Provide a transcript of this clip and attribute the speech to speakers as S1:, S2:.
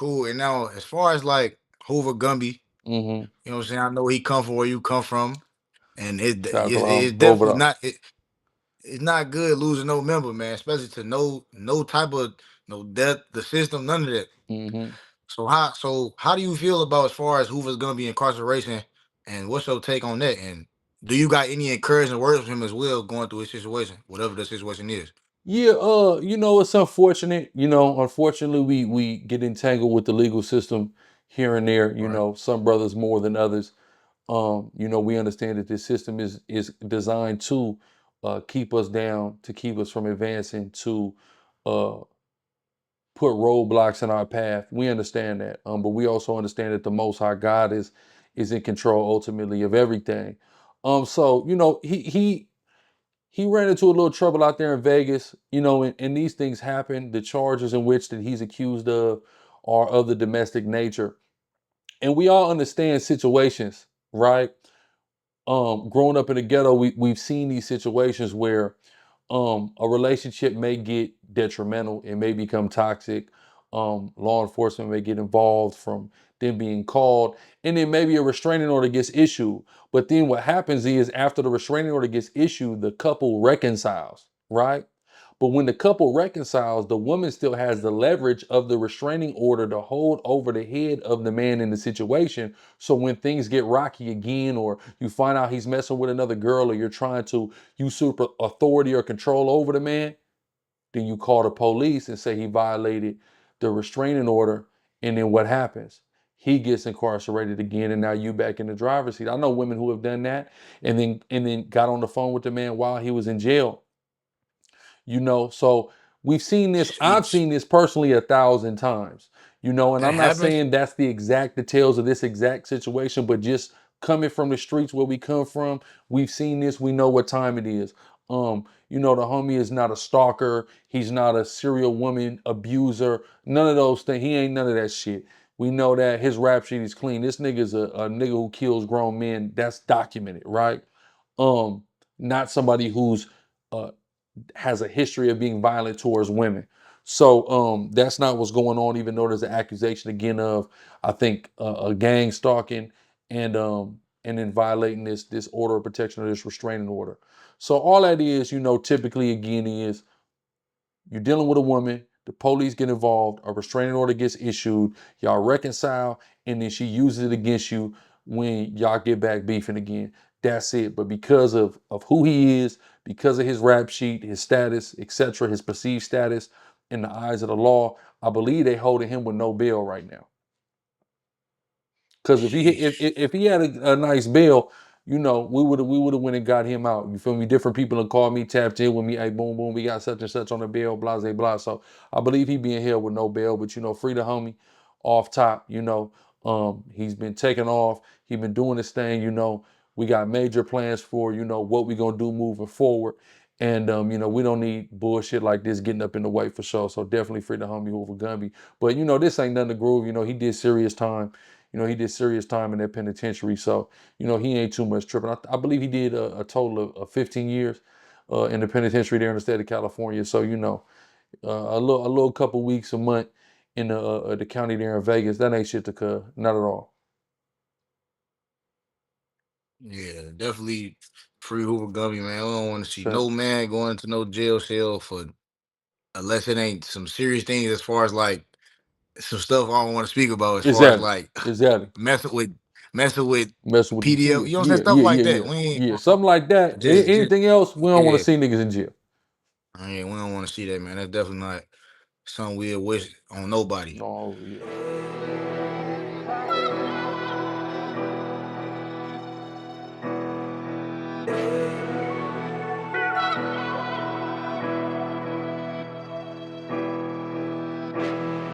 S1: Cool. And now, as far as like Hoover Gumby,
S2: Mm-hmm.
S1: you know what I'm saying? I know he come from where you come from, and
S2: South Carolina.
S1: it's
S2: Go over
S1: definitely
S2: there.
S1: not it's not good losing no member, man. Especially to no type of no death, the system, none of that.
S2: Mm-hmm.
S1: So how do you feel about as far as Hoover's Gumby incarceration, and what's your take on that? And do you got any encouraging words from him as well going through his situation, whatever the situation is?
S2: Yeah, it's unfortunate. Unfortunately, we get entangled with the legal system here and there.
S1: Right.
S2: Some brothers more than others. We understand that this system is designed to keep us down, to keep us from advancing, to uh, put roadblocks in our path. We understand that, but we also understand that the Most High God is in control ultimately of everything. So he ran into a little trouble out there in Vegas, and these things happen. The charges in which that he's accused of are of the domestic nature, and we all understand situations, right? Growing up in the ghetto, we've seen these situations where a relationship may get detrimental, it may become toxic. Law enforcement may get involved from them being called, and then maybe a restraining order gets issued. But then what happens is after the restraining order gets issued, the couple reconciles, right? But when the couple reconciles, the woman still has the leverage of the restraining order to hold over the head of the man in the situation. So when things get rocky again, or you find out he's messing with another girl, or you're trying to usurp authority or control over the man, then you call the police and say he violated the restraining order. And then what happens? He gets incarcerated again, and now you back in the driver's seat. I know women who have done that and then got on the phone with the man while he was in jail. So we've seen this. I've
S1: Sheesh.
S2: seen this personally 1,000 times. And
S1: That
S2: I'm not
S1: happens.
S2: saying that's the exact details of this exact situation, but just coming from the streets where we come from, we've seen this. We know what time it is. The homie is not a stalker. He's not a serial woman abuser. None of those things. He ain't none of that shit. We know that his rap sheet is clean. This nigga's a nigga who kills grown men. That's documented, right? Not somebody who's uh, has a history of being violent towards women. So that's not what's going on, even though there's an accusation again of, I think, a gang stalking and then violating this order of protection or this restraining order. So all that is, typically again is you're dealing with a woman, the police get involved, a restraining order gets issued, y'all reconcile, and then she uses it against you when y'all get back beefing again. That's it. But because of who he is, because of his rap sheet, his status, etc., his perceived status in the eyes of the law, I believe they holding him with no bail right now. Because
S1: Sheesh.
S2: if he had a nice bill, we would have went and got him out. You feel me? Different people have called me, tapped in with me. Hey, boom, boom, we got such and such on the bill, blah, blah, blah. So I believe he being held with no bail, but free the homie off top. He's been taking off. He been doing his thing. We got major plans for what we gonna do moving forward. And we don't need bullshit like this getting up in the way for sure. So definitely free the homie Hoover Gumby. But this ain't nothing to groove. He did serious time. He did serious time in that penitentiary. So, he ain't too much tripping. I believe he did a total of 15 years in the penitentiary there in the state of California. So, a little couple weeks, a month in the county there in Vegas, that ain't shit to cut. Not at all.
S1: Yeah, definitely free Hoover Gummy, man. I don't want to see
S2: So,
S1: no man going to no jail cell for unless it ain't some serious things as far as like some stuff I don't want to speak about as far as
S2: exactly.
S1: like
S2: Exactly.
S1: messing with messing with
S2: Messing with the
S1: PDF,
S2: kid.
S1: you know what I'm saying?
S2: Yeah,
S1: Stuff
S2: yeah,
S1: like
S2: yeah,
S1: that.
S2: yeah.
S1: We ain't
S2: Yeah, something like that.
S1: just
S2: Anything else, we don't want to
S1: yeah.
S2: see niggas in jail.
S1: I mean, we don't want to see that, man. That's definitely not something we wish on nobody.
S2: Oh, yeah.